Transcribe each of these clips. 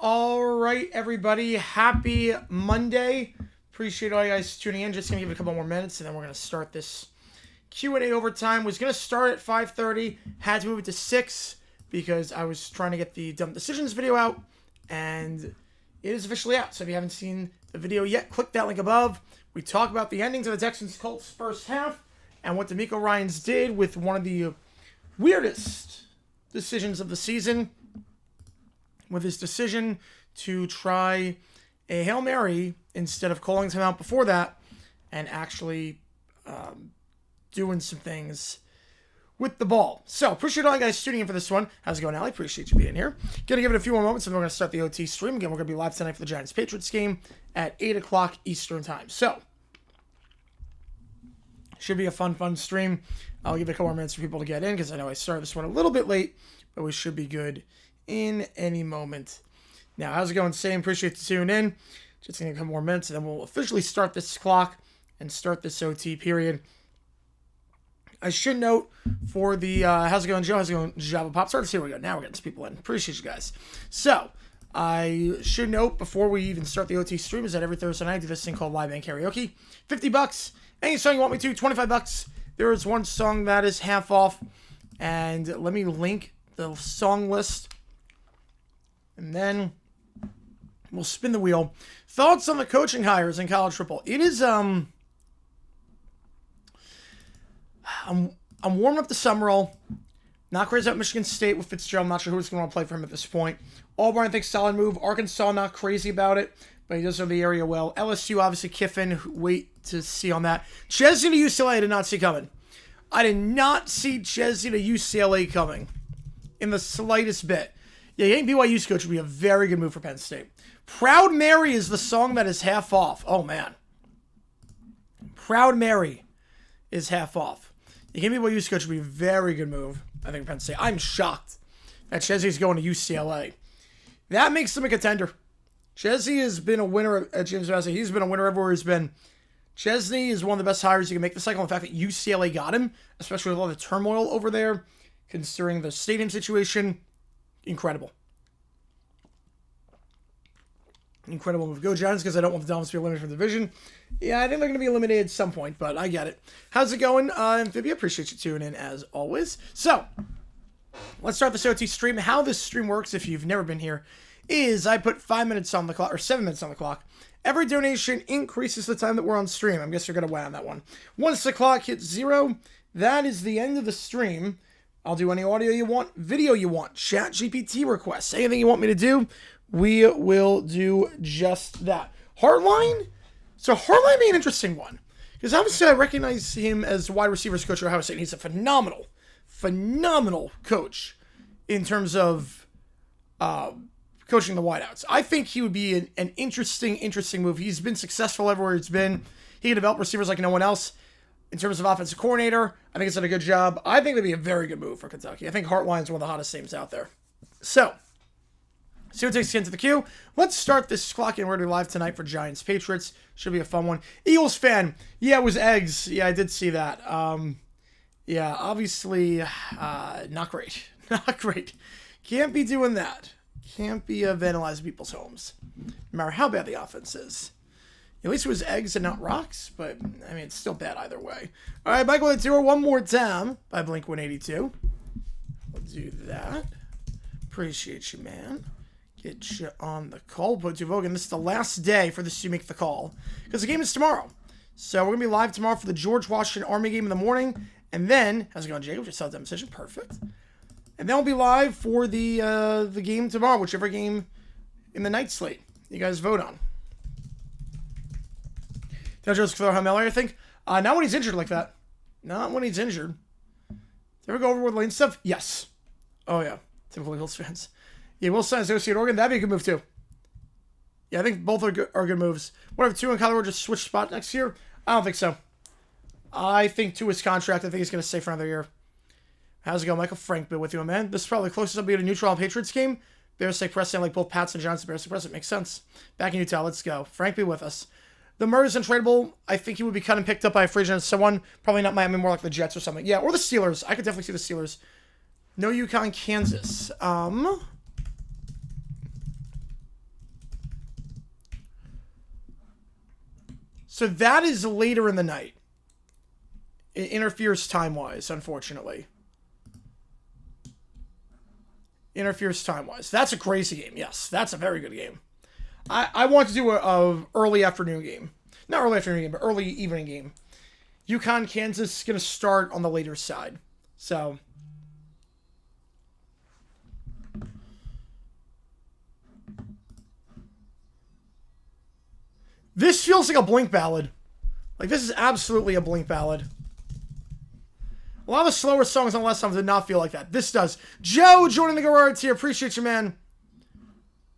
All right, everybody. Happy Monday. Appreciate all you guys tuning in. Just going to give it a couple more minutes, and then we're going to start this Q&A overtime. Was going to start at 5:30. Had to move it to 6 because I was trying to get the Dumb Decisions video out, and it is officially out. So if you haven't seen the video yet, click that link above. We talk about the endings of the Texans-Colts first half and what DeMeco Ryans did with one of the weirdest decisions of the season, with his decision to try a Hail Mary instead of calling him out before that and actually doing some things with the ball. So, appreciate all you guys tuning in for this one. How's it going, Allie? Appreciate you being here. Gonna give it a few more moments and we're gonna start the OT stream. Again, we're gonna be live tonight for the Giants-Patriots game at 8 o'clock Eastern time. So, should be a fun stream. I'll give it a couple more minutes for people to get in because I know I started this one a little bit late, but we should be good in any moment. Now, how's it going, Sam? Appreciate you tuning in. Just gonna give a couple more minutes and then we'll officially start this clock and start this OT period. I should note for the, how's it going, Joe? How's it going, Java Pop Stars? Here we go. Now we're getting some people in. Appreciate you guys. So, I should note before we even start the OT stream is that every Thursday night I do this thing called Live Band Karaoke. $50. Any song you want me to, $25. There is one song that is half off. And let me link the song list. And then we'll spin the wheel. Thoughts on the coaching hires in college football? It is, I'm warming up the Summerall. Not crazy about Michigan State with Fitzgerald. I'm not sure who's going to want to play for him at this point. Auburn, I think, solid move. Arkansas, not crazy about it, but he does know the area well. LSU, obviously, Kiffin. Wait to see on that. Chesney to UCLA, I did not see coming. I did not see Chesney to UCLA coming in the slightest bit. Yeah, getting BYU's coach would be a very good move for Penn State. Proud Mary is the song that is half off. Oh, man. Proud Mary is half off. Getting BYU's coach would be a very good move, I think, for Penn State. I'm shocked that Chesney's going to UCLA. That makes him a contender. Chesney has been a winner at James Madison. He's been a winner everywhere he's been. Chesney is one of the best hires you can make this cycle. In fact, that UCLA got him, especially with all the turmoil over there, considering the stadium situation. Incredible. Incredible move. Go Giants, because I don't want the Dolphins to be eliminated from the division. Yeah, I think they're going to be eliminated at some point, but I get it. How's it going, Amphibia? Appreciate you tuning in, as always. So, let's start this OT stream. How this stream works, if you've never been here, is I put 5 minutes on the clock, or 7 minutes on the clock. Every donation increases the time that we're on stream. I guess you're going to win on that one. Once the clock hits 0, that is the end of the stream. I'll do any audio you want, video you want, chat GPT requests, anything you want me to do, we will do just that. Hardline? So Hardline be an interesting one. Because obviously I recognize him as wide receivers coach at Ohio State. He's a phenomenal coach in terms of coaching the wideouts. I think he would be an interesting move. He's been successful everywhere he's been. He can develop receivers like no one else. In terms of offensive coordinator, I think it's done a good job. I think it'd be a very good move for Kentucky. I think Hartline's one of the hottest names out there. So, see what takes us into the queue. Let's start this clock in. We're going to be live tonight for Giants-Patriots. Should be a fun one. Eagles fan. Yeah, it was eggs. Yeah, I did see that. Yeah, obviously, not great. Not great. Can't be doing that. Can't be vandalizing people's homes. No matter how bad the offense is. At least it was eggs and not rocks, but, I mean, it's still bad either way. All right, Michael the Tour, one more time by Blink-182. We'll do that. Appreciate you, man. Get you on the call. Put to Vogan. This is the last day for this to make the call, because the game is tomorrow. So we're going to be live tomorrow for the George Washington Army game in the morning, and then, how's it going, Jacob? Just saw the decision. Perfect. And then we'll be live for the game tomorrow, whichever game in the night slate you guys vote on. Did Joe's throw Hail Mary, I think? Not when he's injured like that. Not when he's injured. Did you ever go over with Lane stuff? Yes. Oh, yeah. Typical Eagles fans. Yeah, Will Stein, OC at Oregon. That'd be a good move, too. Yeah, I think both are good moves. What if 2 and Kyler just switch spot next year? I don't think so. I think 2 is contract. I think he's going to stay for another year. How's it going, Michael? Frank, been with you, man. This is probably the closest I'll be to a neutral Patriots game. Bears take Preston like both Pats and Johnson. Bears take Preston. Makes sense. Back in Utah. Let's go. Frank, be with us. The Murray's untradeable. I think he would be cut and picked up by a free agent. Someone, probably not Miami, more like the Jets or something. Yeah, or the Steelers. I could definitely see the Steelers. No UConn, Kansas. So that is later in the night. It interferes time-wise, unfortunately. Interferes time-wise. That's a crazy game. Yes, that's a very good game. I want to do a early afternoon game. Not early afternoon game, but early evening game. UConn, Kansas is going to start on the later side. So... this feels like a Blink ballad. Like, this is absolutely a Blink ballad. A lot of the slower songs on the last time did not feel like that. This does. Joe joining the Garards here. Appreciate you, man.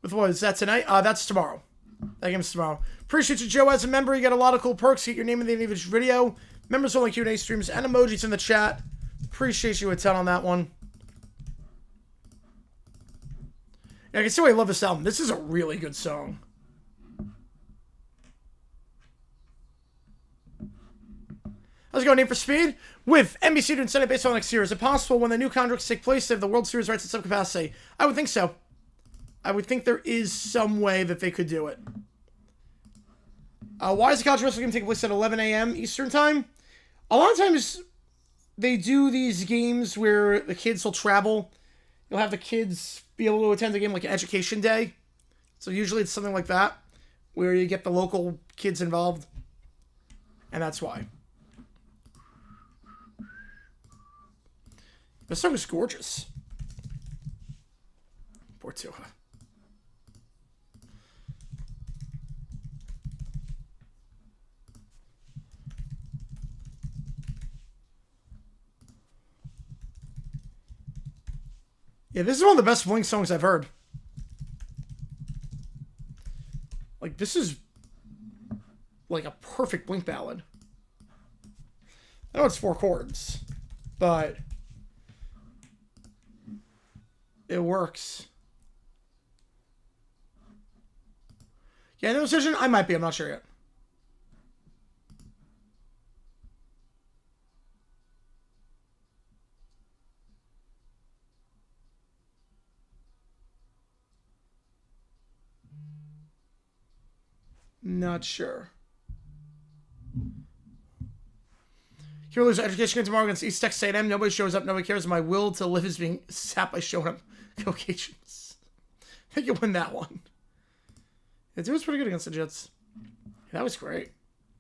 With what, is that tonight? That's tomorrow. That game's tomorrow. Appreciate you, Joe. As a member, you get a lot of cool perks. Get your name in the end of each video. Members only Q&A streams and emojis in the chat. Appreciate you a ton on that one. Yeah, I can see why I love this album. This is a really good song. How's it going, Name for Speed? With NBC doing Senate baseball next year, is it possible when the new contracts take place to have the World Series rights in some capacity? I would think so. I would think there is some way that they could do it. Why is the college wrestling game taking place at 11 a.m. Eastern Time? A lot of times they do these games where the kids will travel. You'll have the kids be able to attend a game like an education day. So usually it's something like that, where you get the local kids involved. And that's why. This song is gorgeous. Portua. Yeah, this is one of the best Blink songs I've heard. Like, this is like a perfect Blink ballad. I know it's 4 chords, but it works. Yeah, no decision? I might be. I'm not sure yet. Not sure. Heroes education game tomorrow against East Texas A&M. Nobody shows up. Nobody cares. My will to live is being sapped by showing up. Go Cajuns. I think you win that one. It was pretty good against the Jets. That was great.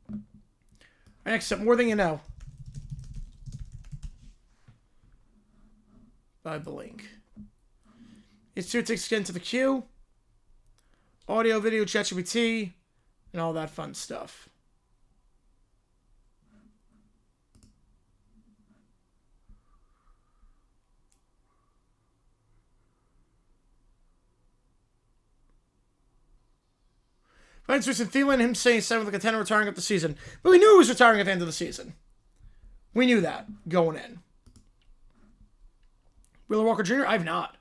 All right, next up, More Than You Know. By Blink. It's 2 takes again to the queue. Audio, video, ChatGPT, and all that fun stuff. Finds Richard Thielen, him saying 7th contender retiring at the season. But we knew he was retiring at the end of the season. We knew that going in. Wheeler Walker Jr., I've not.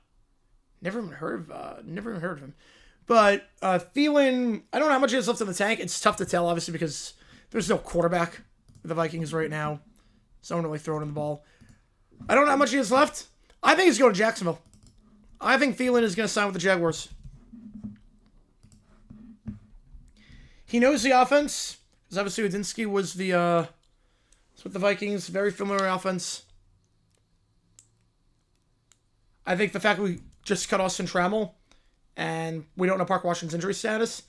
Never even heard of him. But Thielen, I don't know how much he has left in the tank. It's tough to tell, obviously, because there's no quarterback for the Vikings right now. Someone really throwing in the ball. I don't know how much he has left. I think he's going to Jacksonville. I think Thielen is going to sign with the Jaguars. He knows the offense, because obviously Udinski was with the Vikings. Very familiar offense. I think the fact that we just cut Austin Trammell and we don't know Park Washington's injury status,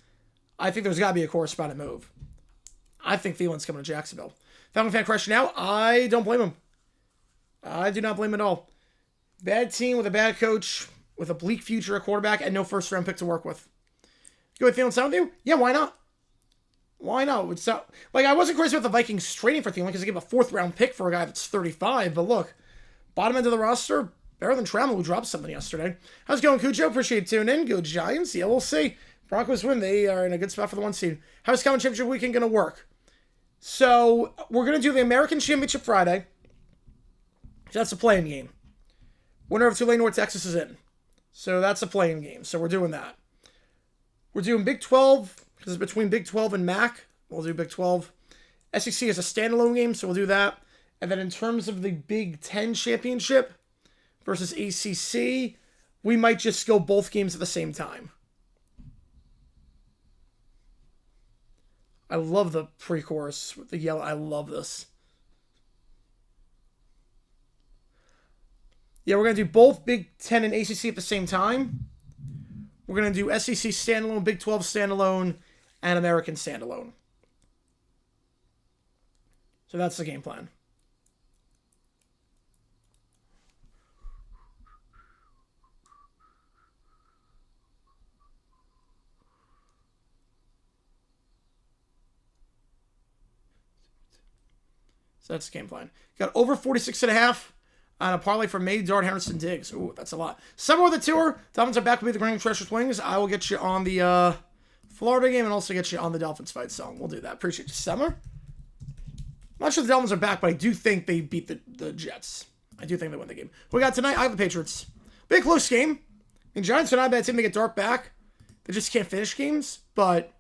I think there's got to be a corresponding move. I think Thielen's coming to Jacksonville. Falcon fan question now. I don't blame him. I do not blame him at all. Bad team with a bad coach, with a bleak future at quarterback, and no first-round pick to work with. Go with Thielen sign with you? Yeah, why not? Why not? It's not, I wasn't crazy about the Vikings trading for Thielen because they gave a 4th-round pick for a guy that's 35. But look, bottom end of the roster, better than Trammell, who dropped something yesterday. How's it going, Cujo? Appreciate you tuning in. Go Giants. Yeah, we'll see. Broncos win. They are in a good spot for the 1 seed. How's Common Championship Weekend going to work? So, we're going to do the American Championship Friday. That's a playing game. Winner of Tulane, North Texas is in. So, that's a playing game. So, we're doing that. We're doing Big 12, because it's between Big 12 and MAC. We'll do Big 12. SEC is a standalone game, so we'll do that. And then in terms of the Big 10 Championship versus ACC, we might just go both games at the same time. I love the pre-chorus with the yellow. I love this. Yeah, we're going to do both Big Ten and ACC at the same time. We're going to do SEC standalone, Big 12 standalone, and American standalone. So that's the game plan. So that's the game plan. Got over 46.5 on a parlay for May, Dart, Henderson, Diggs. Ooh, that's a lot. Summer with the tour. Dolphins are back with the Grand Treasures Wings. I will get you on the Florida game and also get you on the Dolphins fight song. We'll do that. Appreciate you, Summer. I'm not sure the Dolphins are back, but I do think they beat the Jets. I do think they win the game. We got tonight, I have the Patriots. Big close game. The Giants are not a bad team. They get Dart back. They just can't finish games. But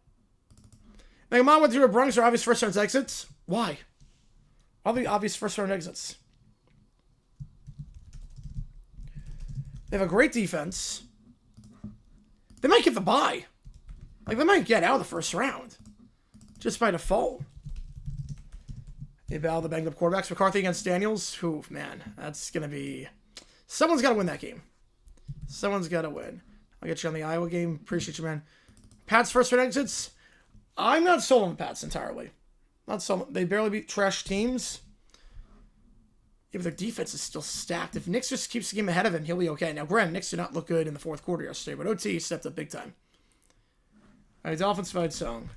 like, Mom went through the Bronx are obvious first round exits. Why? All the obvious first round exits. They have a great defense. They might get the bye. Like, they might get out of the first round. Just by default. They battle the banged up quarterbacks. McCarthy against Daniels. Whew, man. That's going to be... Someone's got to win that game. Someone's got to win. I'll get you on the Iowa game. Appreciate you, man. Pats first round exits. I'm not sold on the Pats entirely. Not sold. They barely beat trash teams. Yeah, but their defense is still stacked. If Knicks just keeps the game ahead of him, he'll be okay. Now, granted, Knicks did not look good in the fourth quarter yesterday, but OT stepped up big time. All right, Dolphins fight song.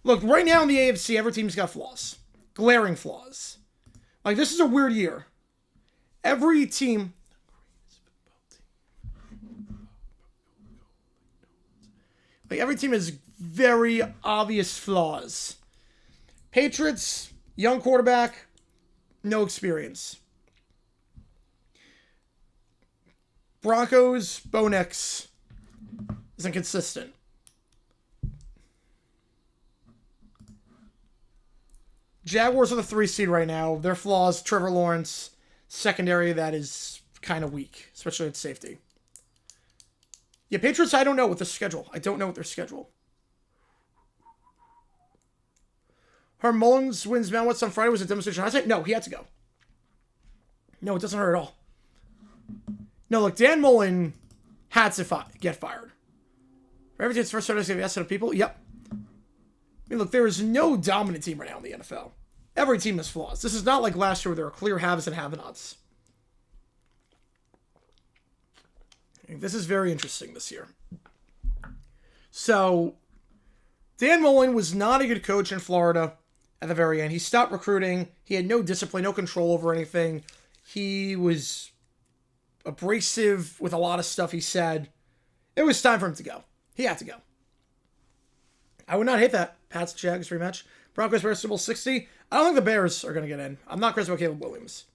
Look, right now in the AFC, every team's got flaws. Glaring flaws. Like, this is a weird year. Every team... Like, every team has very obvious flaws. Patriots, young quarterback, no experience. Broncos, Bo Nix is inconsistent. Jaguars are the 3 seed right now. Their flaws, Trevor Lawrence, secondary that is kind of weak, especially at safety. Yeah, Patriots, I don't know with their schedule. I don't know with their schedule. Herm Mullins wins Mount West on Friday. Was a demonstration hindsight? No, he had to go. No, it doesn't hurt at all. No, look, Dan Mullen had to get fired. For every team's first starters going to be asked of people? Yep. I mean, look, there is no dominant team right now in the NFL. Every team has flaws. This is not like last year where there are clear haves and have-nots. This is very interesting this year. So, Dan Mullen was not a good coach in Florida at the very end. He stopped recruiting. He had no discipline, no control over anything. He was abrasive with a lot of stuff he said. It was time for him to go. He had to go. I would not hate that. Pats Jags rematch. Broncos Bears Super Bowl 60. I don't think the Bears are going to get in. I'm not crazy about Caleb Williams.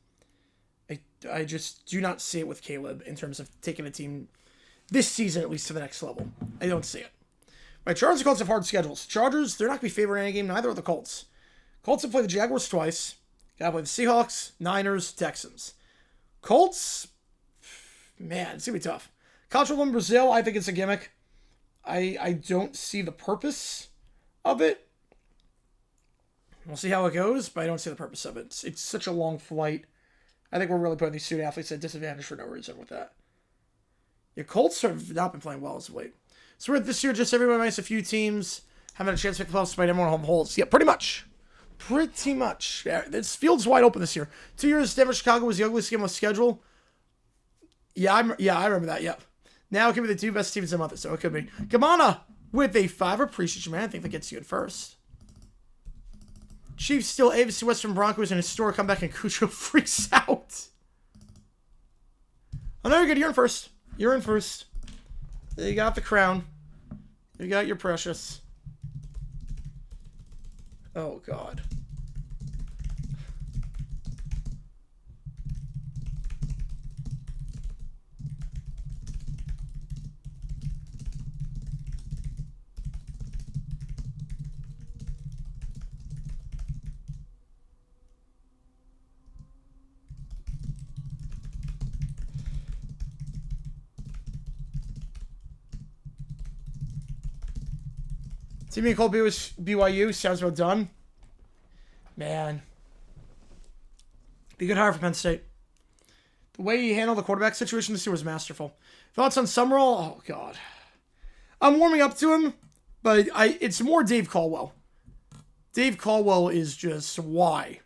I just do not see it with Caleb in terms of taking a team this season at least to the next level. I don't see it. My Chargers and Colts have hard schedules. Chargers, they're not going to be favored in any game. Neither are the Colts. Colts have played the Jaguars twice. Got to play the Seahawks, Niners, Texans. Colts, man, it's going to be tough. College football in Brazil, I think it's a gimmick. I don't see the purpose of it. We'll see how it goes, but I don't see the purpose of it. It's such a long flight. I think we're really putting these student athletes at disadvantage for no reason with that. Yeah, Colts have not been playing well as of late. So we're this year, just everyone minus a few teams having a chance to make the playoffs despite everyone home holds. Yeah, pretty much. Pretty much. Yeah, this field's wide open this year. 2 years, Denver, Chicago was the ugliest game on the schedule. Yeah, I remember that, yep. Now it could be the 2 best teams in a month, so it could be. Gamana with a 5. Appreciate you, man. I think that gets you in first. Chiefs still AFC Western Broncos in a historic comeback and Cujo freaks out. Oh, no, you're good. You're in first. You're in first. You got the crown. You got your precious. Oh, God. Timmy and Cole BYU sounds about done. Man. Be a good hire for Penn State. The way he handled the quarterback situation this year was masterful. Thoughts on Summerall? Oh, God. I'm warming up to him, but it's more Dave Caldwell. Dave Caldwell is just why?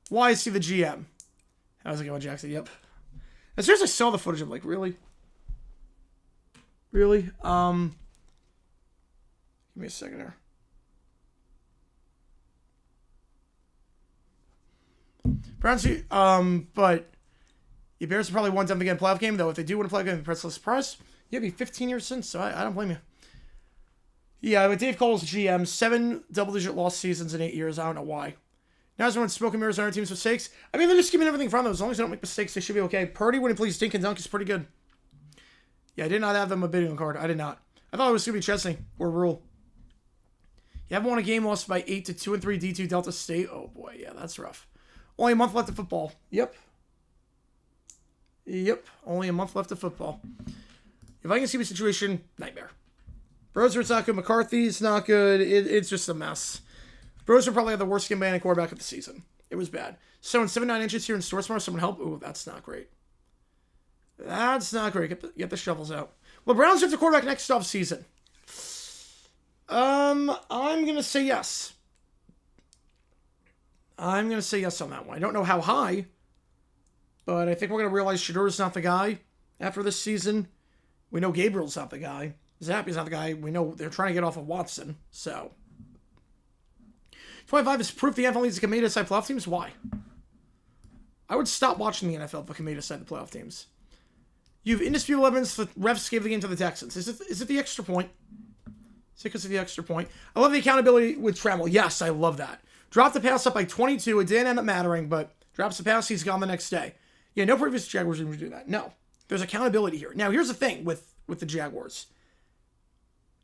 Why is he the GM? How's it going, Jackson? Yep. As soon as I saw the footage, I'm like, really? Really? Give me a second here. Browns, but the Bears are probably one time to get a playoff game, though. If they do win a playoff game, the press list surprise. Yeah, it'd be 15 years since, so I don't blame you. Yeah, but Dave Cole's GM, 7 double-digit loss seasons in 8 years. I don't know why. Now everyone's smoking mirrors on our team's mistakes. I mean, they're just giving everything from them. As long as they don't make mistakes, they should be okay. Purdy, when he plays dink and dunk, is pretty good. Yeah, I did not have them a bidding card. I did not. I thought it was going to be Chesney or Rule. You haven't won a game lost by 8 to 2-3 D2 Delta State. Oh, boy. Yeah, that's rough. Only a month left of football. Yep. Only a month left of football. If I can see the situation, nightmare. Broser's not good. McCarthy's not good. It's just a mess. Broser probably had the worst game banning quarterback of the season. It was bad. So in 7-9 inches here in Storesmar, someone help. Ooh, that's not great. That's not great. Get the shovels out. Well, Browns have the quarterback next off season. I'm gonna say yes. I'm gonna say yes on that one. I don't know how high, but I think we're gonna realize Shadur's not the guy after this season. We know Gabriel's not the guy. Zappy's not the guy. We know they're trying to get off of Watson. So 25 is proof the NFL needs to commit side playoff teams. Why? I would stop watching the NFL if it commit side the playoff teams. You have indisputable evidence the refs gave the game to the Texans. Is it the extra point? Is it because of the extra point? I love the accountability with Trammell. Yes, I love that. Dropped the pass up by 22. It didn't end up mattering, but drops the pass, he's gone the next day. Yeah, no previous Jaguars would do that. No. There's accountability here. Now, here's the thing with the Jaguars.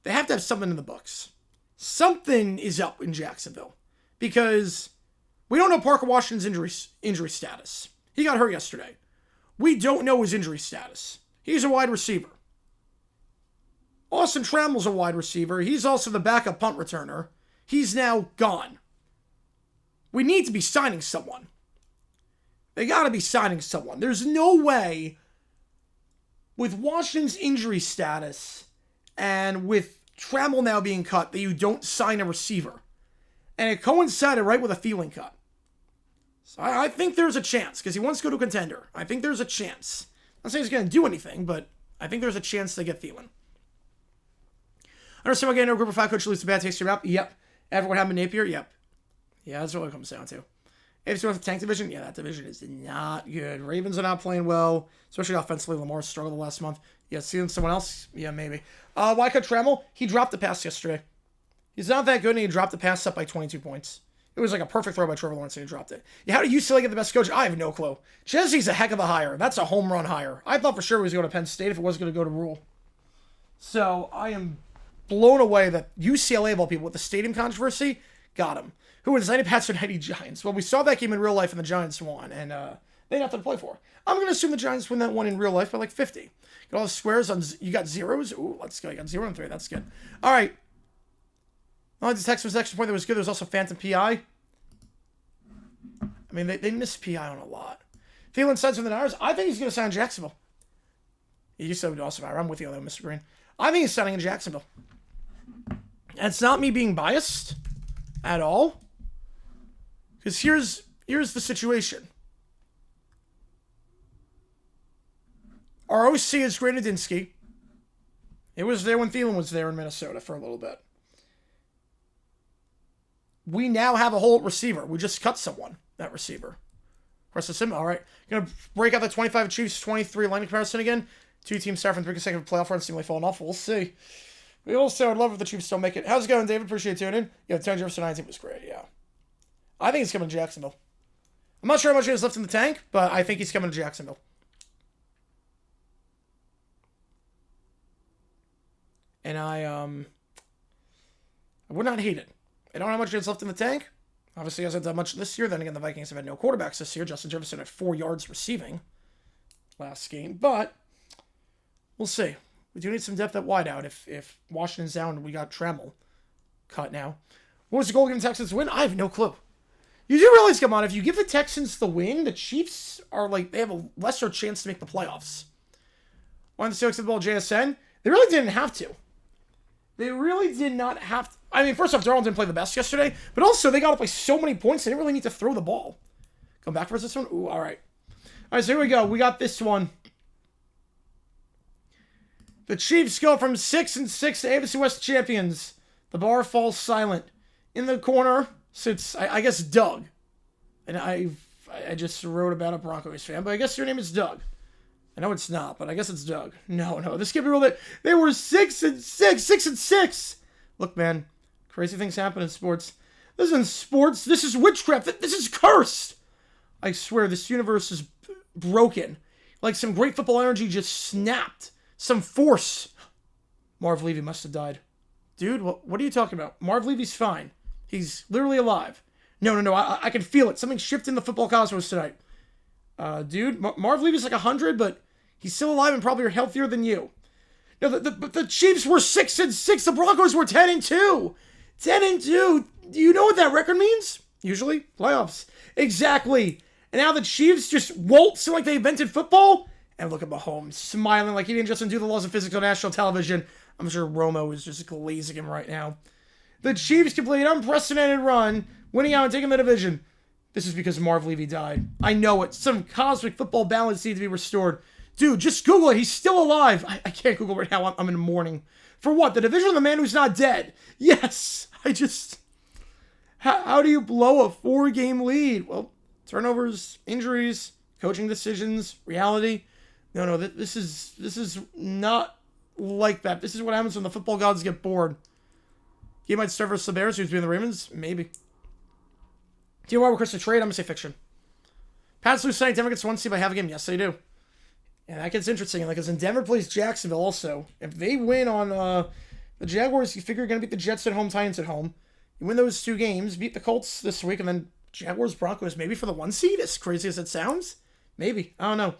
They have to have something in the books. Something is up in Jacksonville. Because we don't know Parker Washington's injury status. He got hurt yesterday. We don't know his injury status. He's a wide receiver. Austin Trammell's a wide receiver. He's also the backup punt returner. He's now gone. We need to be signing someone. They got to be signing someone. There's no way, with Washington's injury status and with Trammell now being cut, that you don't sign a receiver. And it coincided right with a Thielen cut. So I think there's a chance, because he wants to go to a contender. I think there's a chance. I'm not saying he's going to do anything, but I think there's a chance to get Thielen. I understand why getting a group of 5 coach leads to bad taste in your mouth. Yep. Everyone happened to Napier? Yep. Yeah, that's what it comes down to. AFC North tank division? Yeah, that division is not good. Ravens are not playing well, especially offensively. Lamar struggled the last month. Yeah, seeing someone else? Yeah, maybe. Why cut Trammell? He dropped the pass yesterday. He's not that good, and he dropped the pass up by 22 points. It was like a perfect throw by Trevor Lawrence, and he dropped it. Yeah, how do UCLA get the best coach? I have no clue. Chesney's a heck of a hire. That's a home run hire. I thought for sure he was going to Penn State if it was going to go to Rule. So I am blown away that UCLA, of all people, with the stadium controversy, got him. Who was designing Pats or Nighty Giants? Well, we saw that game in real life, and the Giants won, and they had nothing to play for. I'm going to assume the Giants win that one in real life by like 50. Got all the squares on. You got zeros? Ooh, let's go. You got 0 and 3. That's good. All right. Not only the text was extra point that was good, there was also Phantom PI. I mean, they missed PI on a lot. Thielen signs with the Niners. I think he's going to sign in Jacksonville. You said also, I'm with you on that, Mr. Green. I think he's signing in Jacksonville. And it's not me being biased at all. Because here's the situation. Our OC is Grant Adinsky. It was there when Thielen was there in Minnesota for a little bit. We now have a whole receiver. We just cut someone, that receiver. Russell Sim, all right. Going to break out the 25 Chiefs, 23 line comparison again. 2 teams start from 3 consecutive playoff runs seemingly falling off. We'll see. We also would love if the Chiefs don't make it. How's it going, David? Appreciate you tuning in. Yeah, Tony Jefferson 19 was great, yeah. I think he's coming to Jacksonville. I'm not sure how much he has left in the tank, but I think he's coming to Jacksonville. And I would not hate it. I don't know how much he has left in the tank. Obviously, he hasn't done much this year. Then again, the Vikings have had no quarterbacks this year. Justin Jefferson had 4 yards receiving last game. But we'll see. We do need some depth at wideout. If Washington's down, we got Trammell. cut now. What was the goal giving Texans win? I have no clue. You do realize, come on, if you give the Texans the win, the Chiefs are like, they have a lesser chance to make the playoffs. Why the Seahawks the ball JSN? They really didn't have to. They really did not have to. I mean, first off, Darnold didn't play the best yesterday, but also they got up by so many points, they didn't really need to throw the ball. Come back for this one? Ooh, all right. All right, so here we go. We got this one. The Chiefs go from 6-6 to AFC West champions. The bar falls silent. In the corner sits, I guess, Doug. And I just wrote about a Broncos fan, but I guess your name is Doug. I know it's not, but I guess it's Doug. No, this can't be real. They were 6-6. Look, man, crazy things happen in sports. This isn't sports. This is witchcraft. This is cursed. I swear, this universe is broken. Like some great football energy just snapped. Some force. Marv Levy must have died. Dude, what are you talking about? Marv Levy's fine. He's literally alive. No, I can feel it. Something shifted in the football cosmos tonight. Dude, Marv Levy's like 100, but he's still alive and probably healthier than you. No, the Chiefs were 6-6. The Broncos were 10-2. 10-2. Do you know what that record means? Usually, playoffs. Exactly. And now the Chiefs just waltz like they invented football. And look at Mahomes smiling like he didn't just undo the laws of physics on national television. I'm sure Romo is just glazing him right now. The Chiefs complete an unprecedented run, winning out and taking the division. This is because Marv Levy died. I know it. Some cosmic football balance needs to be restored. Dude, just Google it. He's still alive. I can't Google right now. I'm in mourning. For what? The division of the man who's not dead. Yes. How do you blow a 4-game lead? Well, turnovers, injuries, coaching decisions, reality. No, this is not like that. This is what happens when the football gods get bored. He might start versus the Bears, who's being the Ravens? Maybe. Do you know why we're Chris to trade? I'm going to say fiction. Pats lose tonight. Denver gets 1 seed by half a game. Yes, they do. And that gets interesting. Because in Denver plays Jacksonville also. If they win on the Jaguars, you figure you're going to beat the Jets at home, Titans at home. You win those 2 games, beat the Colts this week, and then Jaguars, Broncos, maybe for the 1 seed? As crazy as it sounds? Maybe. I don't know.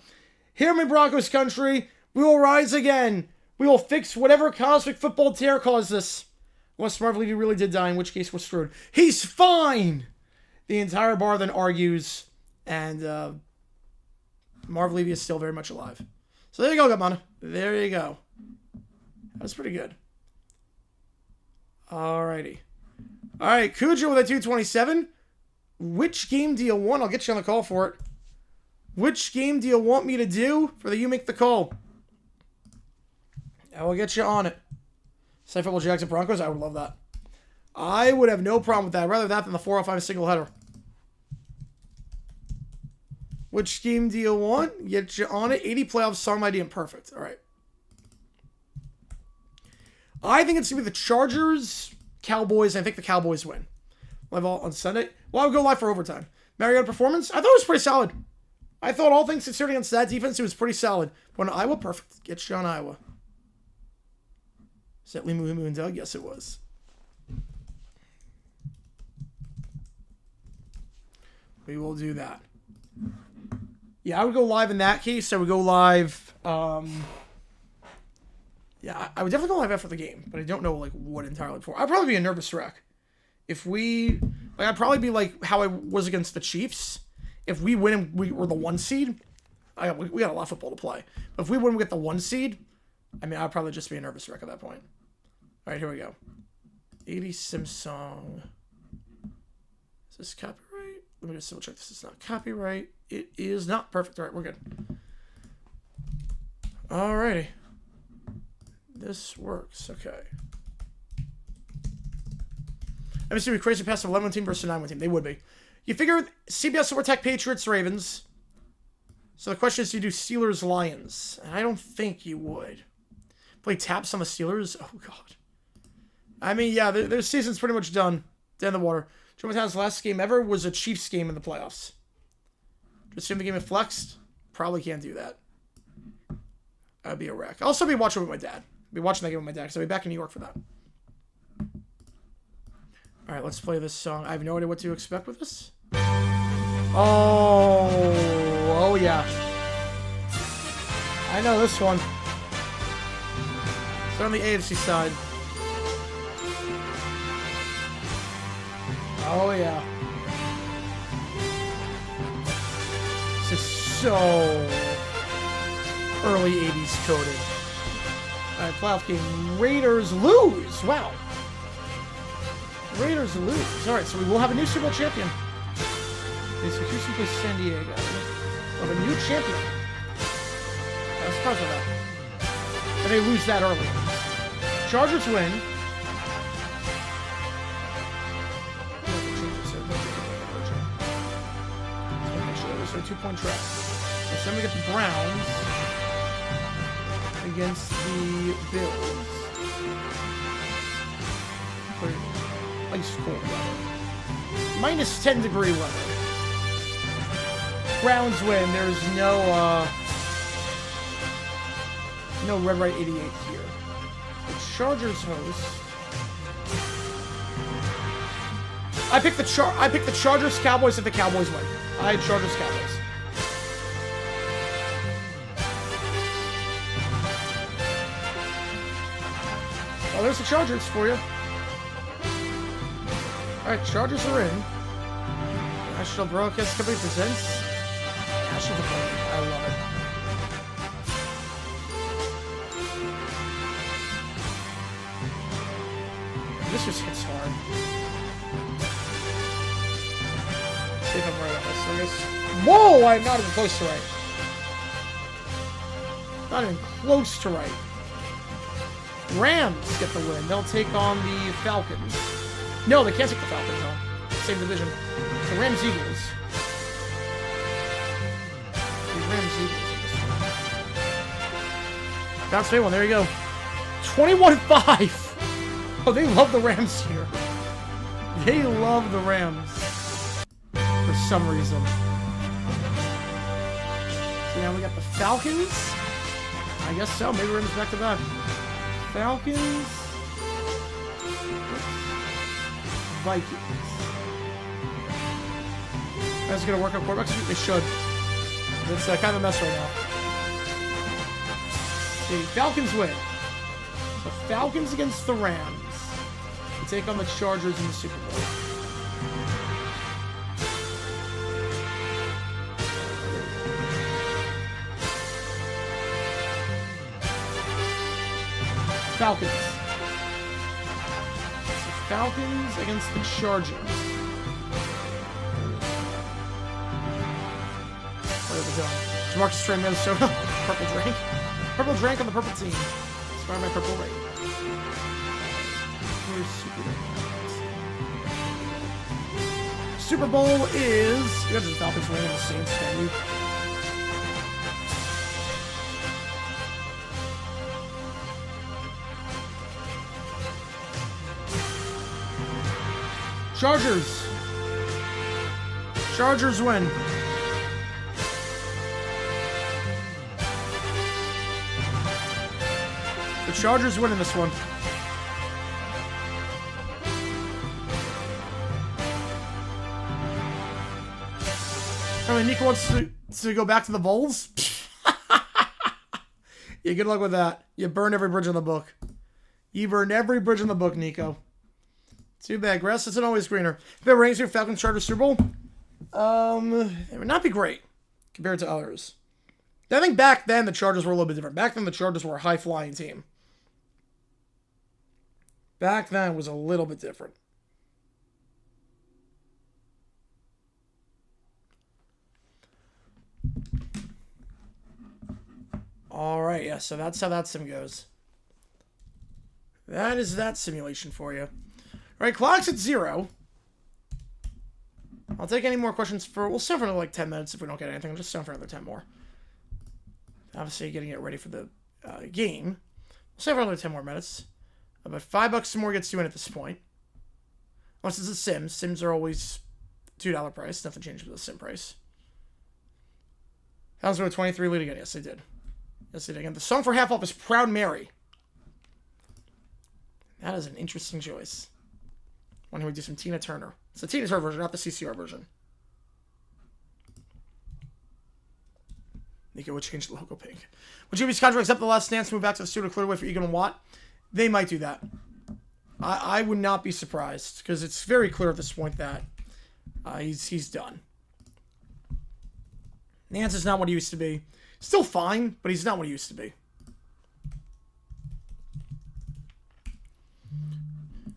Hear me, Broncos country. We will rise again. We will fix whatever cosmic football tear caused this. Unless Marv Levy really did die, in which case we're screwed. He's fine! The entire bar then argues, and Marv Levy is still very much alive. So there you go, Gamana. There you go. That's pretty good. Alrighty. Alright, Cujo with a 227. Which game do you want? I'll get you on the call for it. Which game do you want me to do for the You Make the Call? I will get you on it. Say football Jags and Broncos, I would love that. I would have no problem with that. I'd rather that than the 405 single header. Which game do you want? Get you on it. 80 playoffs, song ID, and perfect. All right. I think it's going to be the Chargers, Cowboys, and I think the Cowboys win. Live all on Sunday. Well, I would go live for overtime. Mariota performance? I thought it was pretty solid. I thought all things considered against that defense, it was pretty solid. But on Iowa, perfect. Get you on Iowa. Is that Limu and Doug? Yes, it was. We will do that. Yeah, I would go live in that case. I would go live. Yeah, I would definitely go live after the game, but I don't know like what entirely before. I'd probably be a nervous wreck. If we, like, I'd probably be like how I was against the Chiefs. If we win and we were the 1 seed, we got a lot of football to play. But if we win and we get the 1 seed, I mean, I'd probably just be a nervous wreck at that point. All right, here we go. 80 Sim song. Is this copyright? Let me just double check this is not copyright. It is not. Perfect. All right, we're good. Alrighty. This works. Okay. Let me see. We crazy past the 11 team versus the 9 team. They would be. You figure CBS will protect Patriots, Ravens. So the question is, do you do Steelers, Lions? And I don't think you would. Play taps on the Steelers? Oh, God. I mean, yeah, their season's pretty much done. Dead in the water. Joe Montana's last game ever was a Chiefs game in the playoffs. Just assume the game is flexed. Probably can't do that. I'd be a wreck. I'll also be watching with my dad. I'll be watching that game with my dad because I'll be back in New York for that. All right, let's play this song. I have no idea what to expect with this. Oh yeah. I know this one. It's on the AFC side. Oh, yeah. This is so early 80s coded. Alright, playoff game. Raiders lose. Wow. Raiders lose. Alright, so we will have a new Super Bowl champion. Okay, so Houston plays San Diego. We'll have a new champion. I was surprised by that. And they lose that early. Chargers win. So a 2-point trap. So then we get the Browns against the Bills. Ice cold weather. Minus 10 degree weather. Browns win. There's no Red Right 88 here. The Chargers host. I picked the Chargers Cowboys if the Cowboys win. I had Chargers Cowboys. Well, there's the Chargers for you. Alright, Chargers are in. National Broadcast Company presents National Football. I love it. This just hits hard. See if I'm right on this. So I guess. Whoa! I'm not even close to right. Not even close to right. Rams get the win. They'll take on the Falcons. No, they can't take the Falcons on. Same division. So Rams Eagles. The Rams Eagles in this one. Bounce Bay one. There you go. 21-5. Oh, they love the Rams here. They love the Rams. For some reason. So now we got the Falcons. I guess so. Maybe Rams back to back. Falcons. Vikings. That's going to work on quarterbacks? They should. It's kind of a mess right now. The Falcons win. The Falcons against the Rams. They take on the Chargers in the Super Bowl. Falcons. The Falcons against the Chargers. What are they doing? Jamarcus Trey, Minnesota. Purple drink. Purple drink on the purple team. Inspired by Purple Rain. Where's Super Bowl is... You got the Falcons winning the Saints venue. Chargers. Chargers win. The Chargers win in this one. I mean, Nico wants to go back to the Bulls. Yeah, good luck with that. You burn every bridge in the book. You burn every bridge in the book, Nico. Too bad. Grass isn't always greener. If it rains here, Falcons Chargers Super Bowl, it would not be great compared to others. I think back then the Chargers were a little bit different. Back then the Chargers were a high-flying team. Back then it was a little bit different. All right, yeah, so that's how that sim goes. That is that simulation for you. All right, clock's at 0. I'll take any more questions for... We'll stay for another, like, 10 minutes if we don't get anything. I'll just stay for another 10 more. Obviously, getting it ready for the game. We'll stay for another 10 more minutes. About $5 more gets you in at this point. Unless it's a sim. Sims are always $2 price. Nothing changes with the sim price. How's it with 23 lead again? Yes, they did. Yes, they did again. The song for half off is Proud Mary. That is an interesting choice. Why don't we do some Tina Turner? It's the Tina Turner version, not the CCR version. Nico would change the logo pink. Would Juby's contract accept the last dance, move back to the studio, clear away for Egan and Watt? They might do that. I would not be surprised because it's very clear at this point that he's done. Nance is not what he used to be. Still fine, but he's not what he used to be.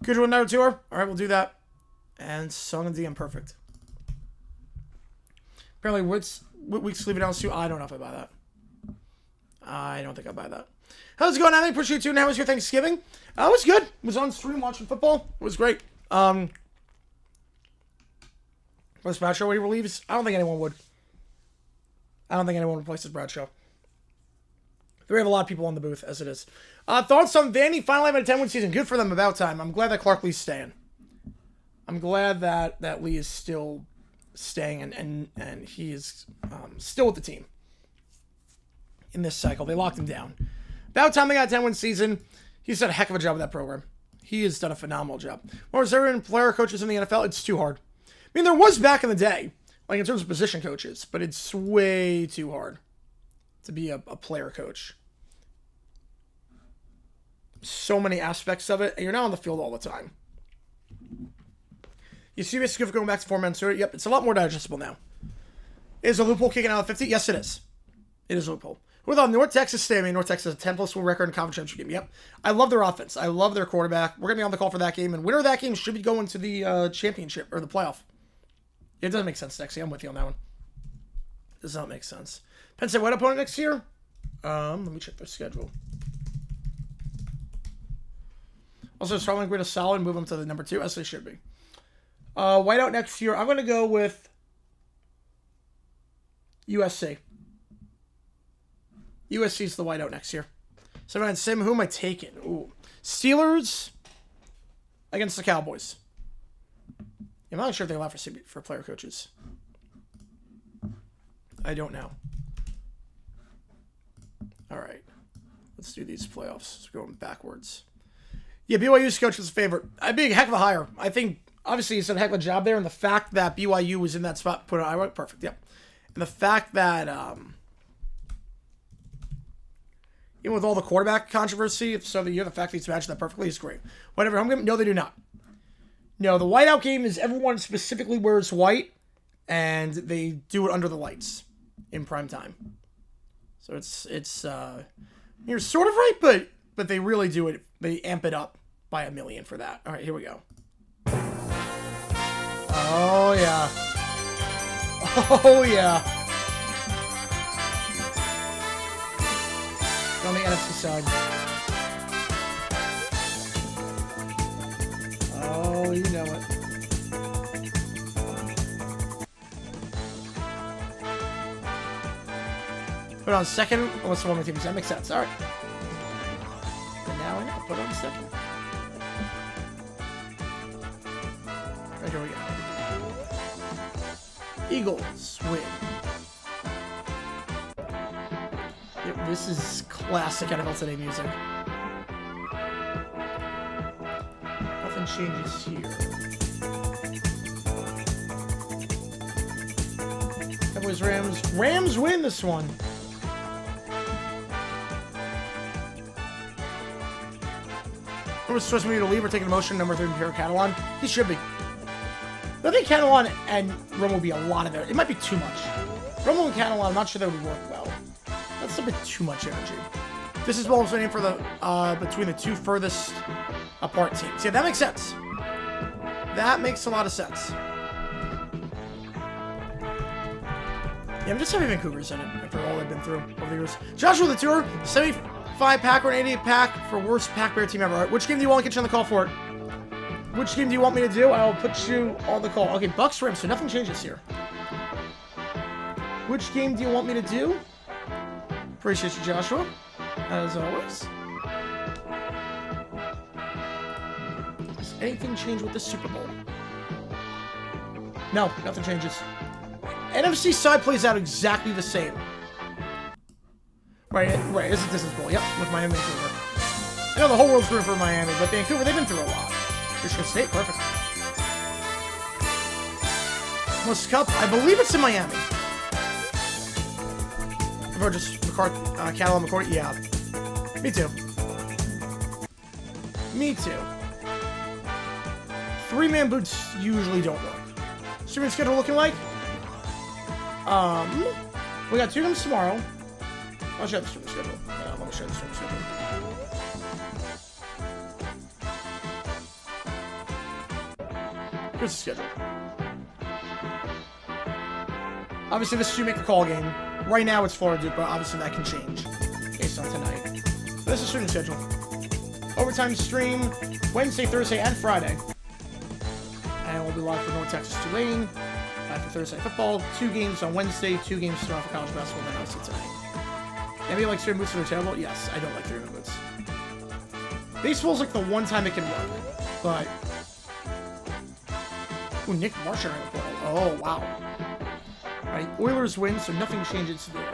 Could you another tour? All right, we'll do that. And Song and DM, perfect. Apparently, what weeks leave it down to? I don't know if I buy that. I don't think I buy that. How's it going, Anthony? Appreciate you. And how was your Thanksgiving? It was good. Was on stream watching football. It was great. Was Bradshaw when he relieves? I don't think anyone would. I don't think anyone replaces Bradshaw. We have a lot of people on the booth as it is. Thoughts on Vandy finally having a 10-win season? Good for them, about time. I'm glad that Clark Lee's staying. I'm glad that Lee is still staying and he is still with the team in this cycle. They locked him down. About time they got a 10-win season. He's done a heck of a job with that program. He has done a phenomenal job. More reserve player coaches in the NFL, it's too hard. I mean, there was back in the day, like in terms of position coaches, but it's way too hard to be a player coach. So many aspects of it, and you're not on the field all the time. You see this going back to 4 men, sir? Yep, it's a lot more digestible now. Is a loophole kicking out of 50? Yes, it is. It is a loophole. With all North Texas State, I mean, North Texas has a 10+ win record in conference championship game. Yep. I love their offense. I love their quarterback. We're going to be on the call for that game, and winner of that game should be going to the championship, or the playoff. It doesn't make sense, Dexy. I'm with you on that one. Does not make sense. Penn State, what opponent next year? Let me check their schedule. Also, Starling Grid is solid. Move them to the number 2, as they should be. Whiteout next year. I'm going to go with USC. USC's the whiteout next year. 7-9 who am I taking? Ooh. Steelers against the Cowboys. I'm not sure if they allow for player coaches. I don't know. All right. Let's do these playoffs. Going backwards. Yeah, BYU's coach was a favorite. I'd be a heck of a hire. I think, obviously, he's done a heck of a job there, and the fact that BYU was in that spot, put it on Iowa, perfect, yep. And the fact that, even with all the quarterback controversy, so the fact that he's matched that perfectly is great. Whatever, home game? No, they do not. No, the whiteout game is everyone specifically wears white, and they do it under the lights in prime time. So it's you're sort of right, but they really do it. They amp it up by 1 million for that. All right, here we go. Oh, yeah. Oh, yeah. On the NFC side. Oh, you know it. Put it on second. Unless the one with teams. That makes sense. All right. And now I know. Put it on second. Right, here we go. Eagles win. Yep, this is classic NFL Today music. Nothing changes here. Cowboys, Rams. Rams win this one. Was supposed to be to leave or taking motion number 3 Pierre Catalan. He should be. I think Catalan and Romo will be a lot of it. It might be too much. Romo and Catalan, I'm not sure that would work well. That's a bit too much energy. This is what I'm saying for the between the 2 furthest apart teams. Yeah, that makes sense. That makes a lot of sense. Yeah, I'm just happy Vancouver's in it after all they've been through over the years. Joshua the Tour, 75 pack or an 88 pack for worst pack bear team ever. All right, which game do you want to get you on the call for it? Which game do you want me to do? I'll put you on the call. Okay, Bucks Rams, so nothing changes here. Which game do you want me to do? Appreciate you, Joshua, as always. Does anything change with the Super Bowl? No, nothing changes. NFC side plays out exactly the same. Right. This is cool. Yep, with Miami and Vancouver. I know the whole world's rooting for Miami, but Vancouver, they've been through a lot. Michigan State, perfect. Most Cup, I believe it's in Miami. Or just Catalan McCourt, yeah. Me too. Me too. 3-man boots usually don't work. Streaming schedule looking like? We got 2 games tomorrow. I'll show the streaming schedule. Yeah, let me show the streaming schedule. Here's the schedule. Obviously, this is you make the call game. Right now, it's Florida Duke, but obviously that can change based on tonight. So this is streaming schedule. Overtime stream Wednesday, Thursday, and Friday. And we'll be live for North Texas Tulane. For Thursday football, 2 games on Wednesday, 2 games tomorrow for college basketball, and then obviously tonight. Anybody like 3-man boots that are terrible? Yes, I don't like 3-man boots. Baseball's like the one time it can work, but... Ooh, Nick Marshall in the portal. Oh, wow. Alright, Oilers win, so nothing changes there.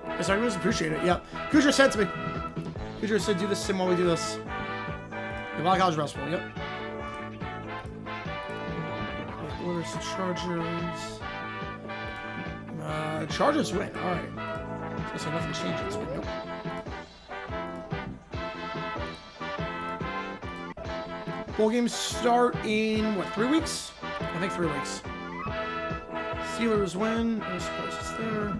Yes, I always appreciate it, yep. Kudra said to me. Kudra said, do this sim while we do this. A lot of college basketball, yep. Oilers, Chargers. Chargers win. All right. So I say nothing changes, but nope. Bowl games start in what? 3 weeks? I think 3 weeks. Steelers win. I suppose it's there.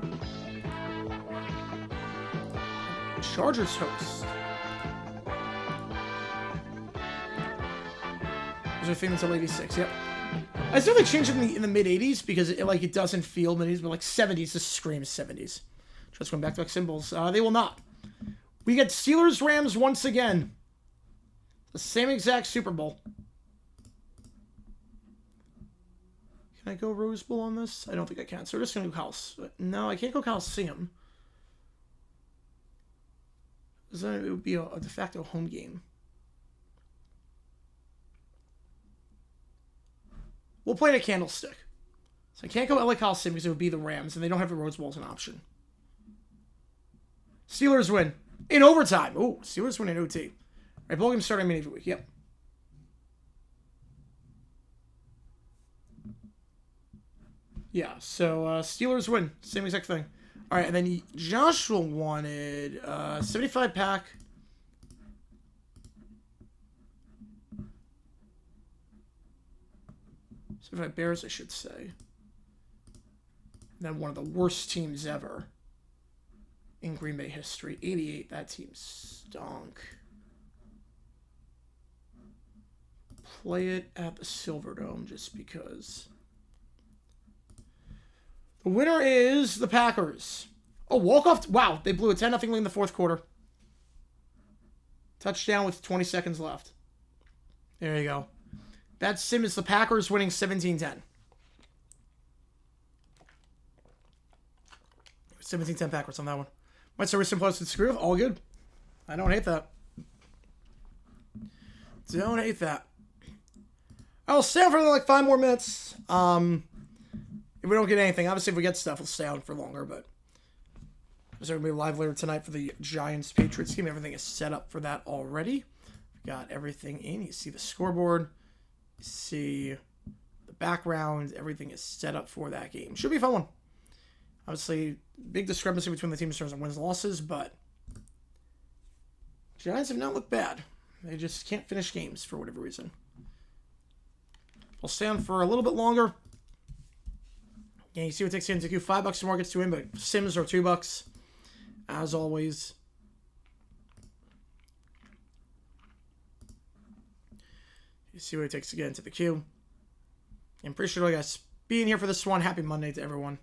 Chargers host. Those are famous until 86. Yep. I still think changed in the mid 80s because it doesn't feel mid 80s, but like 70s just screams 70s. Just going back to like symbols. They will not. We get Steelers Rams once again. The same exact Super Bowl. Can I go Rose Bowl on this? I don't think I can. So we're just gonna go No, I can't go Coliseum. Because then it would be a de facto home game. We'll play in a Candlestick. So I can't go LA Coliseum because it would be the Rams, and they don't have the Rose Bowl as an option. Steelers win. In overtime. Ooh, Steelers win in OT. All right, bowl game starting mini week. Yep. Yeah, so Steelers win. Same exact thing. All right, and then Joshua wanted 75-pack. Bears, I should say. And then one of the worst teams ever in Green Bay history. 88, that team stunk. Play it at the Silverdome just because. The winner is the Packers. Oh, walk-off. Wow, they blew a 10-0 lead in the fourth quarter. Touchdown with 20 seconds left. There you go. That sim is the Packers winning 17-10. 17-10 Packers on that one. Might start with some close to screw. All good. I don't hate that. Don't hate that. I'll stay on for like 5 more minutes. If we don't get anything, obviously if we get stuff, we'll stay on for longer, but there's going to be live later tonight for the Giants-Patriots game. Everything is set up for that already. We got everything in. You see the scoreboard. You see the background. Everything is set up for that game. Should be a fun one. Obviously, big discrepancy between the teams in terms of wins and losses, but Giants have not looked bad. They just can't finish games for whatever reason. We'll stay on for a little bit longer. Yeah, you see what takes in to $5 more gets to win, but Sims are $2. As always. You see what it takes to get into the queue. I'm pretty sure you guys being here for this one. Happy Monday to everyone.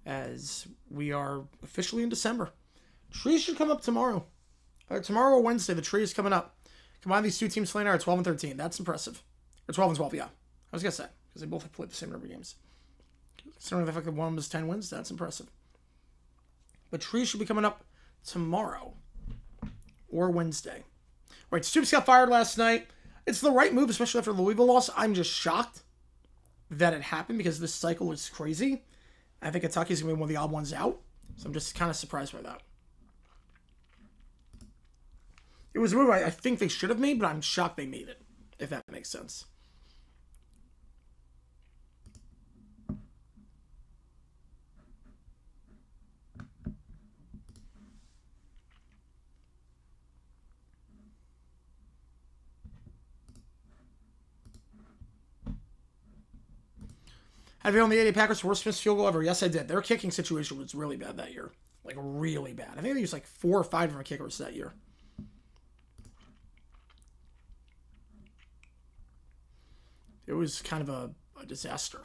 As we are officially in December. Trees should come up tomorrow. Tomorrow or Wednesday, the tree is coming up. Combine these two teams playing are 12 and 13. That's impressive. Or 12 and 12, yeah. I was going to say, because they both have played the same number of games. Considering the fact that one was 10 wins, that's impressive. But trees should be coming up tomorrow or Wednesday. Right, Stoops got fired last night. It's the right move, especially after the Louisville loss. I'm just shocked that it happened because this cycle is crazy. I think Kentucky's going to be one of the odd ones out. So I'm just kind of surprised by that. It was a move I think they should have made, but I'm shocked they made it, if that makes sense. Have you on the 80 Packers worst missed field goal ever? Yes, I did. Their kicking situation was really bad that year. Like, really bad. I think they used like 4 or 5 different kickers that year. It was kind of a disaster.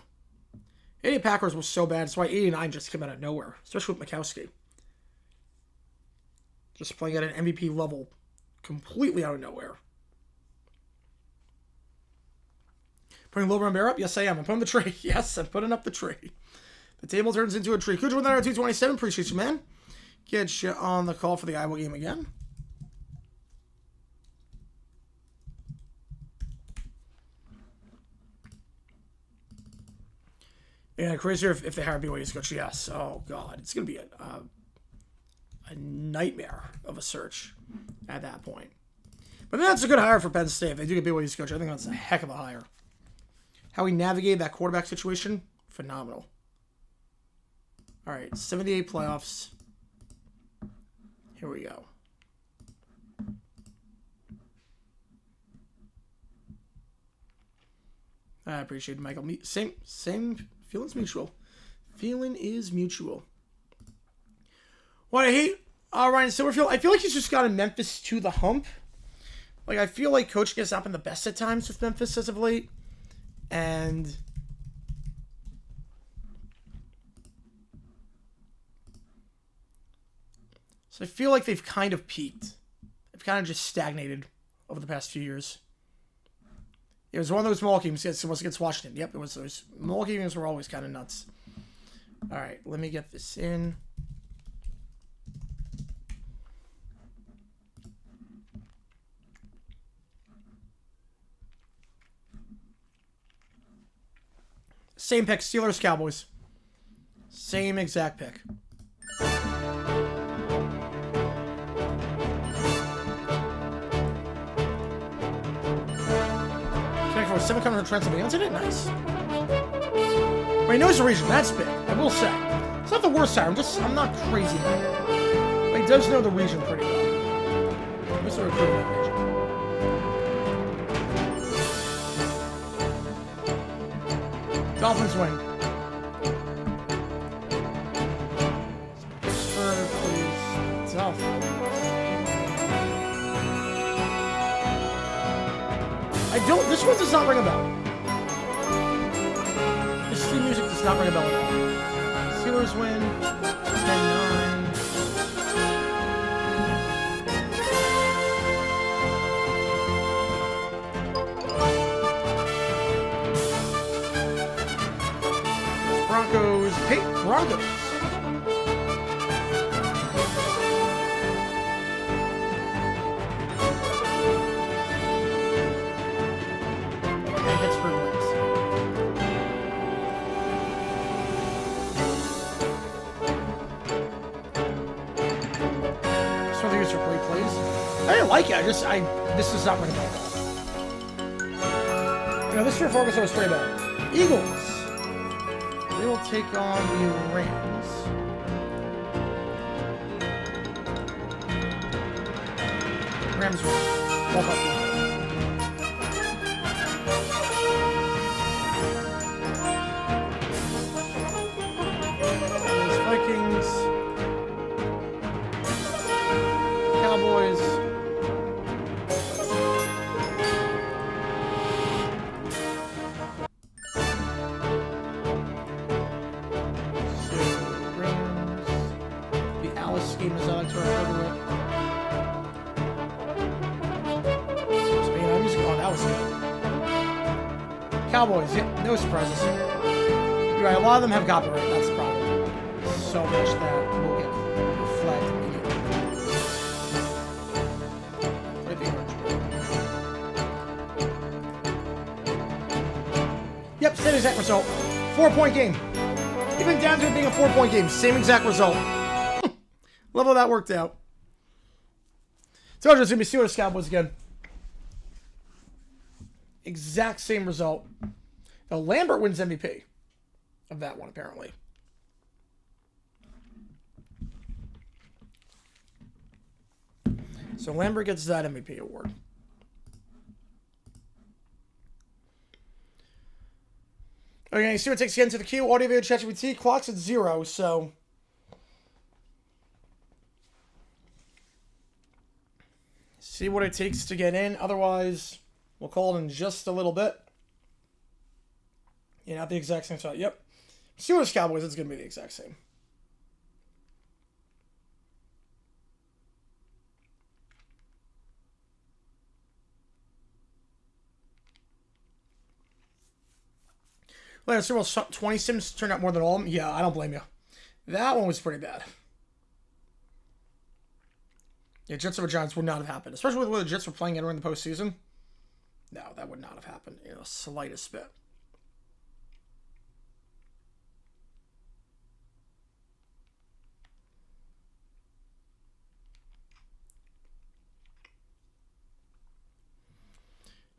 80 Packers was so bad. That's why 89 just came out of nowhere, especially with Mikowski. Just playing at an MVP level completely out of nowhere. Putting Wilbur and Bear up? Yes, I am. I'm putting the tree. Yes, I'm putting up the tree. The table turns into a tree. Could you win that at 227? Appreciate you, man. Get you on the call for the Iowa game again. Yeah, crazier if they hire BYU's coach. Yes. Oh, God. It's going to be a nightmare of a search at that point. But that's a good hire for Penn State. If they do get BYU's coach, I think that's a heck of a hire. How he navigated that quarterback situation, phenomenal. All right, 78 playoffs. Here we go. I appreciate it, Michael. Same feelings mutual. Feeling is mutual. What I hate Ryan Silverfield, I feel like he's just gotten Memphis to the hump. Like, I feel like coach gets not been the best at times with Memphis as of late. And so I feel like they've kind of peaked. They've kind of just stagnated over the past few years. It was one of those mall games against Washington. Yep, it was those. Mall games were always kind of nuts. All right, let me get this in. Same pick, Steelers, Cowboys. Same exact pick. Connect for 700 Transylvania. Isn't it nice? Well, he knows the region. That's big. I will say. It's not the worst side. I'm not crazy about it. But he does know the region pretty well. He sort of recruiting that region. Dolphins win. Pittsburgh, please. Dolphins. This one does not ring a bell. This theme music does not ring a bell at all. Steelers win. 10-9. Broncos. Hey, Broncos. And Pittsburgh wins. So they use for great plays. I didn't like it. This is not ring a bell. You know, this year focus was straight ball. Eagles. They will take on the Rams. Rams win. Vikings. Cowboys. Game is on to our photo. Oh, that was good. Cowboys, yeah, no surprises. You're right, a lot of them have copyright, that's the problem. So much that will get flagged immediately. Play the orange. Yep, same exact result. 4-point game. Even down to it being a 4-point game, same exact result. Love how that worked out. Told you it's going to be Steelers Cowboys again. Exact same result. Now, Lambert wins MVP of that one, apparently. So Lambert gets that MVP award. Okay, see what it takes to get into the queue. Audio video ChatGPT clocks at 0, so... See what it takes to get in. Otherwise, we'll call it in just a little bit. Yeah, not the exact same spot. Yep. Steelers Cowboys, it's going to be the exact same. Well, Super Bowl 20 sims turned out more than all of them. Yeah, I don't blame you. That one was pretty bad. Yeah, Jets over Giants would not have happened. Especially with the way the Jets were playing entering the postseason. No, that would not have happened in the slightest bit.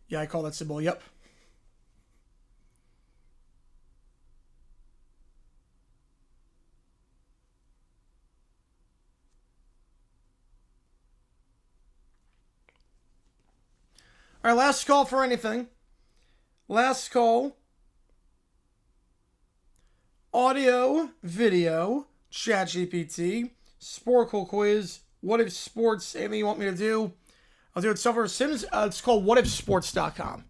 Yeah, I call that symbol. Yep. All right, last call for anything. Last call. Audio, video, ChatGPT, Sporkle quiz, what if sports, anything you want me to do. I'll do it over Sims. It's called whatifsports.com.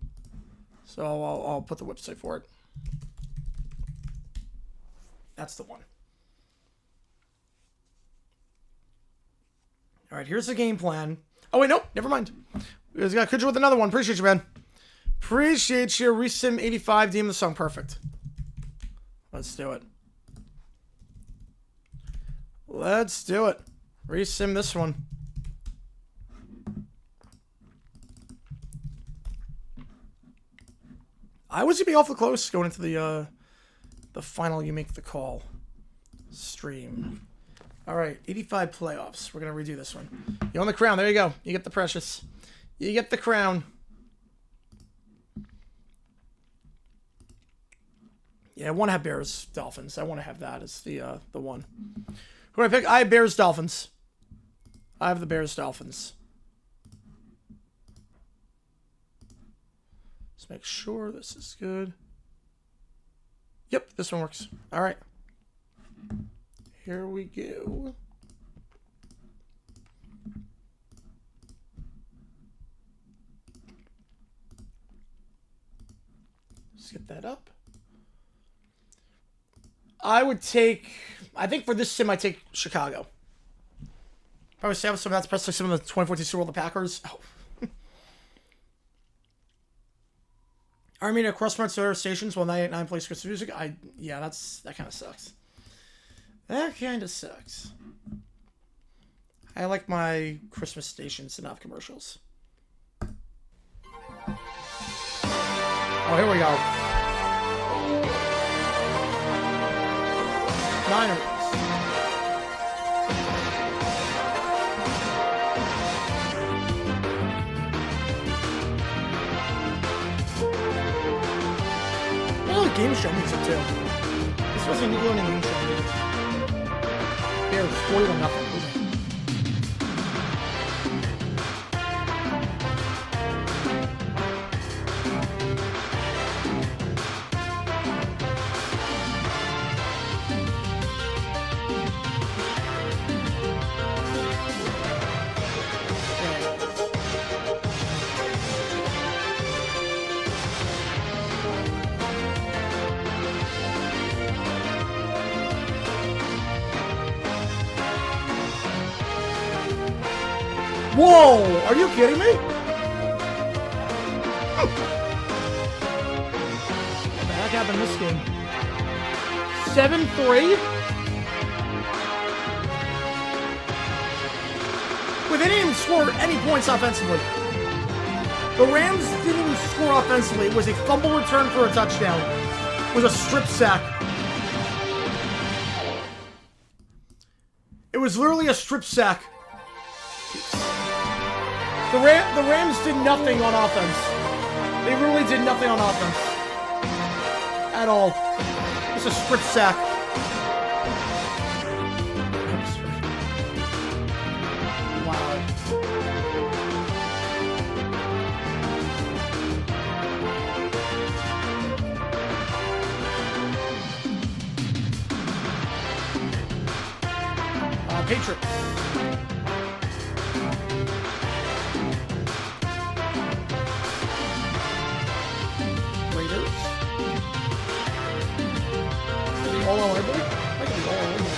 So I'll put the website for it. That's the one. All right, here's the game plan. Oh, wait, nope, never mind. Could you with another one? Appreciate you, man. Appreciate you. Resim 85, DM the song. Perfect. Let's do it. Let's do it. Resim this one. I was going to be awfully close going into the final you make the call stream. All right, 85 playoffs. We're going to redo this one. You own the crown. There you go. You get the precious. You get the crown. Yeah, I want to have Bears, Dolphins. I want to have that as the one. Who do I pick? I have Bears, Dolphins. I have the Bears, Dolphins. Let's make sure this is good. Yep, this one works. All right. Here we go. Let's get that up. I would take, I think for this sim, I take Chicago. Probably say some of that's press like some of the 2014 Super Bowl, the Packers. Oh. Armenia across front solar stations while 989 plays Christmas music. Yeah, that kind of sucks. That kind of sucks. I like my Christmas stations to not have commercials. Oh, here we go. Niners. Oh, game show music too. This was a Nickelodeon game show music. Bears 41-0. Whoa! Are you kidding me? What the heck happened in this game? 7-3? Well, they didn't even score any points offensively. The Rams didn't even score offensively. It was a fumble return for a touchdown. It was a strip sack. It was literally a strip sack. The Rams did nothing on offense. They really did nothing on offense. At all. It's a strip sack. Wow. Patriots. Raiders. All eligible? I can be all eligible.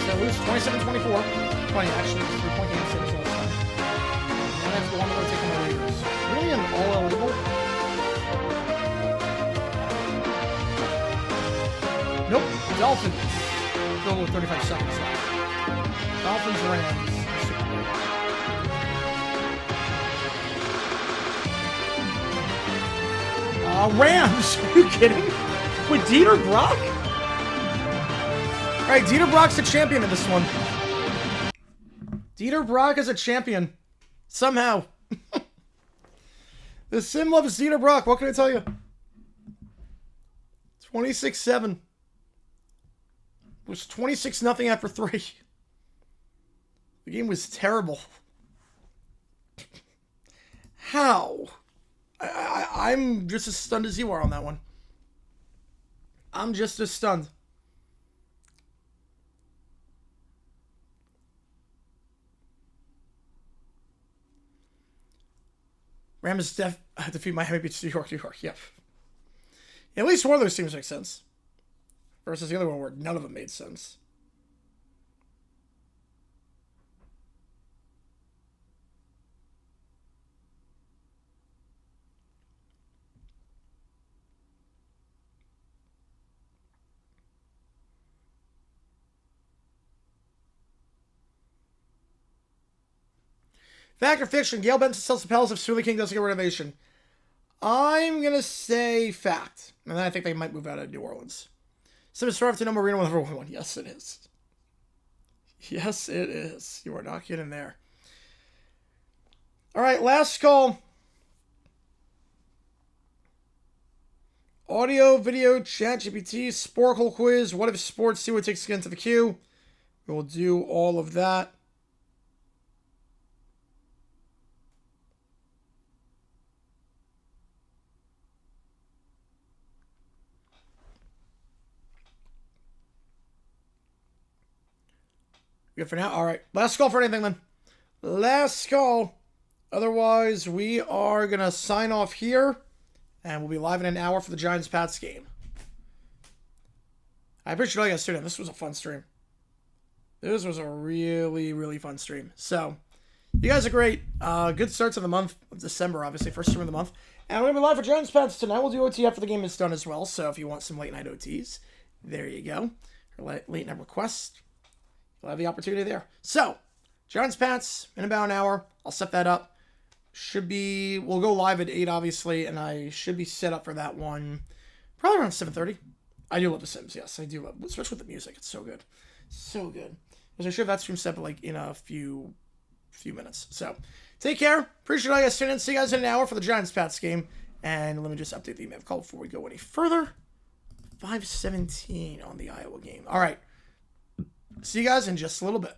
So lose 27-24. Funny, actually, it's 3-point game six last time. And that's the one we're taking the Raiders. Really an all eligible? Nope. Dolphins. Still with 35 seconds left. Dolphins, Rams. Rams. Are you kidding? With Dieter Brock? All right, Dieter Brock's a champion in this one. Dieter Brock is a champion. Somehow. The Sim loves Dieter Brock. What can I tell you? 26-7. It was 26-0 after 3. The game was terrible. How? I'm just as stunned as you are on that one. I'm just as stunned. Rams defeat Miami beats New York. Yep. At least one of those teams makes sense. Versus the other one where none of them made sense. Fact or fiction? Gail Benson sells the Palace of Smoothie King doesn't get renovation. I'm going to say fact. And then I think they might move out of New Orleans. Simmons Swerve to No Marino with number 1. Yes, it is. Yes, it is. You are not kidding there. All right, last call. Audio, video, chat, GPT, Sporkle quiz. What if sports? See what takes to get into the queue. We'll do all of that. Good for now. All right. Last call for anything, then. Last call. Otherwise, we are going to sign off here. And we'll be live in an hour for the Giants-Pats game. I appreciate all you guys tuning in. This was a fun stream. This was a really, really fun stream. So, you guys are great. Good starts of the month of December, obviously. First stream of the month. And we're going to be live for Giants-Pats tonight. We'll do OT after the game is done as well. So, if you want some late-night OTs, there you go. Or late-night requests. You'll have the opportunity there. So, Giants-Pats in about an hour. I'll set that up. We'll go live at 8, obviously, and I should be set up for that one probably around 7:30. I do love The Sims, yes. I do love, especially with the music. It's so good. So good. Because I should have that stream set up like in a few minutes. So, take care. Appreciate all you guys tuning in. See you guys in an hour for the Giants-Pats game. And let me just update the email call before we go any further. 5:17 on the Iowa game. All right. See you guys in just a little bit.